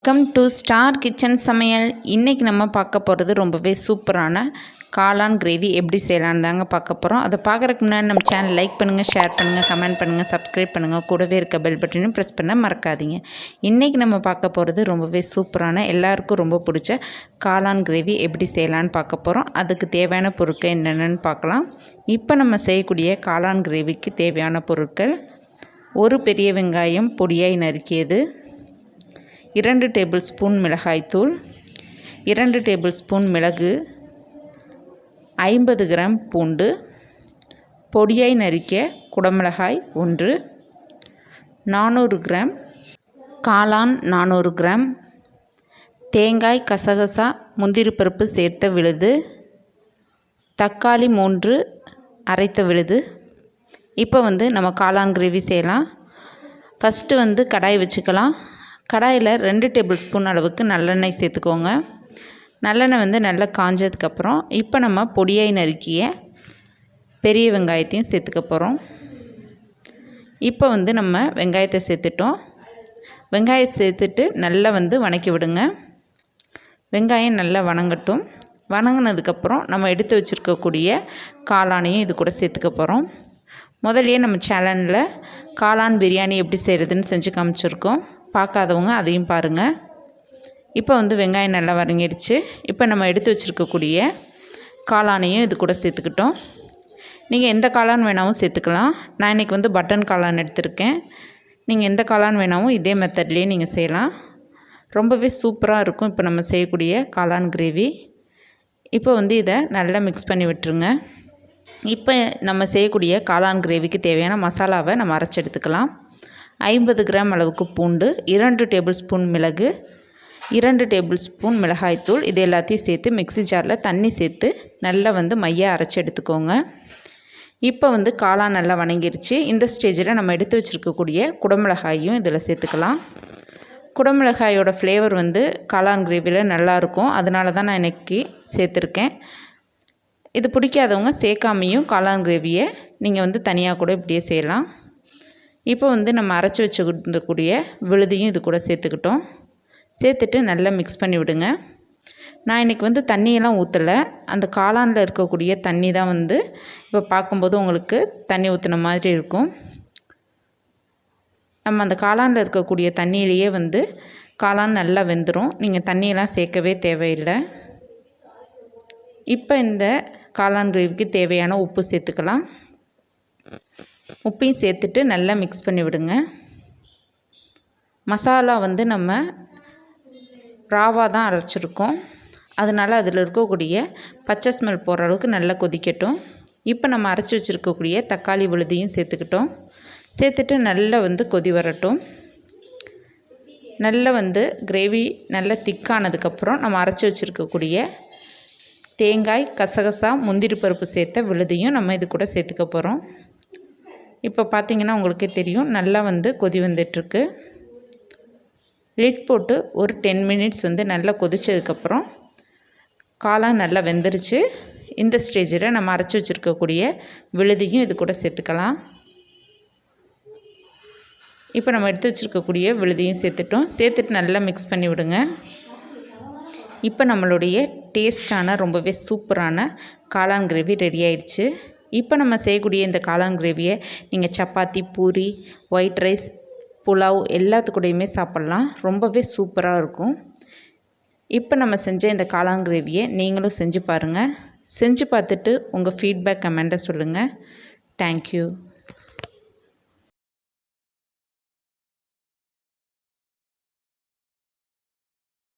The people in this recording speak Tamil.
வெல்கம் டு ஸ்டார் கிச்சன் சமையல். இன்றைக்கி நம்ம பார்க்க போகிறது ரொம்பவே சூப்பரான காளான் கிரேவி எப்படி செய்யலான்னு தாங்க பார்க்க போகிறோம். அதை பார்க்குறதுக்கு முன்னாடி நம்ம சேனல் லைக் பண்ணுங்கள், ஷேர் பண்ணுங்கள், கமெண்ட் பண்ணுங்கள், சப்ஸ்கிரைப் பண்ணுங்கள். கூடவே இருக்க பெல் பட்டனையும் ப்ரெஸ் பண்ண மறக்காதீங்க. இன்றைக்கி நம்ம பார்க்க போகிறது ரொம்பவே சூப்பரான எல்லாருக்கும் ரொம்ப பிடிச்ச காளான் கிரேவி எப்படி செய்யலான்னு பார்க்க போகிறோம். அதுக்கு தேவையான பொருட்கள் என்னென்னு பார்க்கலாம். இப்போ நம்ம செய்யக்கூடிய காளான் கிரேவிக்கு தேவையான பொருட்கள்: ஒரு பெரிய வெங்காயம் பொடியாய் நறுக்கியது, 2 டேபிள் ஸ்பூன் மிளகாய்த்தூள், 2 டேபிள் ஸ்பூன் மிளகு, 50 கிராம் பூண்டு, பொடியாய் நறுக்கிய குடமிளகாய் 1, 400 கிராம் காளான், 400 கிராம் தேங்காய், கசகசா, முந்திரி பருப்பு சேர்த்த விழுது, தக்காளி 3 அரைத்த விழுது. இப்போ நம்ம காளான் கிரேவி செய்யலாம். ஃபஸ்ட்டு கடாய் வச்சுக்கலாம். கடாயில் 2 டேபிள் ஸ்பூன் அளவுக்கு நல்லெண்ணெய் சேர்த்துக்கோங்க. நல்லெண்ணெய் நல்லா காஞ்சதுக்கப்புறம் இப்போ நம்ம பொடியாய் நறுக்கிய பெரிய வெங்காயத்தையும் சேர்த்துக்க போகிறோம். இப்போ நம்ம வெங்காயத்தை சேர்த்துட்டோம். வெங்காயம் சேர்த்துட்டு நல்லா வணக்கி விடுங்க. வெங்காயம் நல்லா வணங்கட்டும். வணங்கினதுக்கப்புறம் நம்ம எடுத்து வச்சுருக்கக்கூடிய காளானையும் இது கூட சேர்த்துக்க போகிறோம். முதல்லையே நம்ம சேனலில் காளான் பிரியாணி எப்படி செய்கிறதுன்னு செஞ்சு காமிச்சிருக்கோம். பார்க்காதவங்க அதையும் பாருங்கள். இப்போ வெங்காயம் நல்லா வதங்கிடுச்சு. இப்போ நம்ம எடுத்து வச்சுருக்கக்கூடிய காளானையும் இது கூட சேர்த்துக்கிட்டோம். நீங்கள் எந்த காளான் வேணாலும் சேர்த்துக்கலாம். நான் இன்றைக்கி பட்டன் காளான் எடுத்திருக்கேன். நீங்கள் எந்த காளான் வேணாலும் இதே மெத்தட்லேயே நீங்கள் செய்யலாம். ரொம்பவே சூப்பராக இருக்கும் இப்போ நம்ம செய்யக்கூடிய காளான் கிரேவி. இப்போ இதை நல்லா மிக்ஸ் பண்ணி விட்டுருங்க. இப்போ நம்ம செய்யக்கூடிய காளான் கிரேவிக்கு தேவையான மசாலாவை நம்ம அரைச்சி எடுத்துக்கலாம். 50 கிராம் அளவுக்கு பூண்டு, 2 டேபிள் ஸ்பூன் மிளகு, 2 டேபிள் ஸ்பூன் மிளகாய்த்தூள், இது எல்லாத்தையும் சேர்த்து மிக்ஸி ஜாரில் தண்ணி சேர்த்து நல்லா மையாக அரைச்சி எடுத்துக்கோங்க. இப்போ காளான் நல்லா வணங்கிருச்சு. இந்த ஸ்டேஜில் நம்ம எடுத்து வச்சுருக்கக்கூடிய குடமிளகாயும் இதில் சேர்த்துக்கலாம். குடமிளகாயோட ஃப்ளேவர் காளான் கிரேவியில் நல்லாயிருக்கும். அதனால தான் நான் இன்றைக்கி சேர்த்துருக்கேன். இது பிடிக்காதவங்க சேர்க்காமையும் காளான் கிரேவியை நீங்கள் தனியாக கூட இப்படியே செய்யலாம். இப்போ நம்ம அரைச்சி வச்சுக்கூடிய விழுதியும் இது கூட சேர்த்துக்கிட்டோம். சேர்த்துட்டு நல்லா மிக்ஸ் பண்ணி விடுங்க. நான் இன்றைக்கி தண்ணியெல்லாம் ஊற்றலை. அந்த காளானில் இருக்கக்கூடிய தண்ணி தான் இப்போ பார்க்கும்போது உங்களுக்கு தண்ணி ஊற்றின மாதிரி இருக்கும். நம்ம அந்த காளானில் இருக்கக்கூடிய தண்ணியிலேயே காளான் நல்லா வெந்துடும். நீங்கள் தண்ணியெல்லாம் சேர்க்கவே தேவையில்லை. இப்போ இந்த காளான் கிரேவிக்கு தேவையான உப்பு சேர்த்துக்கலாம். உப்பையும் சேர்த்துட்டு நல்லா மிக்ஸ் பண்ணி விடுங்க. மசாலா நம்ம ராவாக தான் அரைச்சிருக்கோம். அதனால் அதில் இருக்கக்கூடிய பச்சை ஸ்மெல் போகிற அளவுக்கு நல்லா கொதிக்கட்டும். இப்போ நம்ம அரைச்சி வச்சுருக்கக்கூடிய தக்காளி விழுதியும் சேர்த்துக்கிட்டோம். சேர்த்துட்டு நல்லா கொதி வரட்டும். நல்லா கிரேவி நல்லா திக்கானதுக்கப்புறம் நம்ம அரைச்சி வச்சுருக்கக்கூடிய தேங்காய், கசகசா, முந்திரி பருப்பு சேர்த்த விழுதியும் நம்ம இது கூட சேர்த்துக்க போகிறோம். இப்போ பார்த்திங்கன்னா உங்களுக்கே தெரியும் நல்லா கொதி வந்துட்டுருக்கு. லிட் போட்டு ஒரு 10 மினிட்ஸ் நல்லா கொதித்ததுக்கப்புறம் காளான் நல்லா வெந்துருச்சு. இந்த ஸ்டேஜில் நம்ம அரைச்சி வச்சுருக்கக்கூடிய விழுதியும் இது கூட சேர்த்துக்கலாம். இப்போ நம்ம எடுத்து வச்சுருக்கக்கூடிய விழுதியும் சேர்த்துட்டோம். சேர்த்துட்டு நல்லா மிக்ஸ் பண்ணி விடுங்க. இப்போ நம்மளுடைய டேஸ்டான ரொம்பவே சூப்பரான காளான் கிரேவி ரெடி ஆயிடுச்சு. இப்போ நம்ம செய்யக்கூடிய இந்த காளான் கிரேவியை நீங்கள் சப்பாத்தி, பூரி, ஒயிட் ரைஸ், புலாவ் எல்லாத்துக்கூடையுமே சாப்பிட்லாம். ரொம்பவே சூப்பராக இருக்கும். இப்போ நம்ம செஞ்ச இந்த காளான் கிரேவியை நீங்களும் செஞ்சு பாருங்கள். செஞ்சு பார்த்துட்டு உங்கள் ஃபீட்பேக் கமெண்ட்டை சொல்லுங்கள். தேங்க்யூ.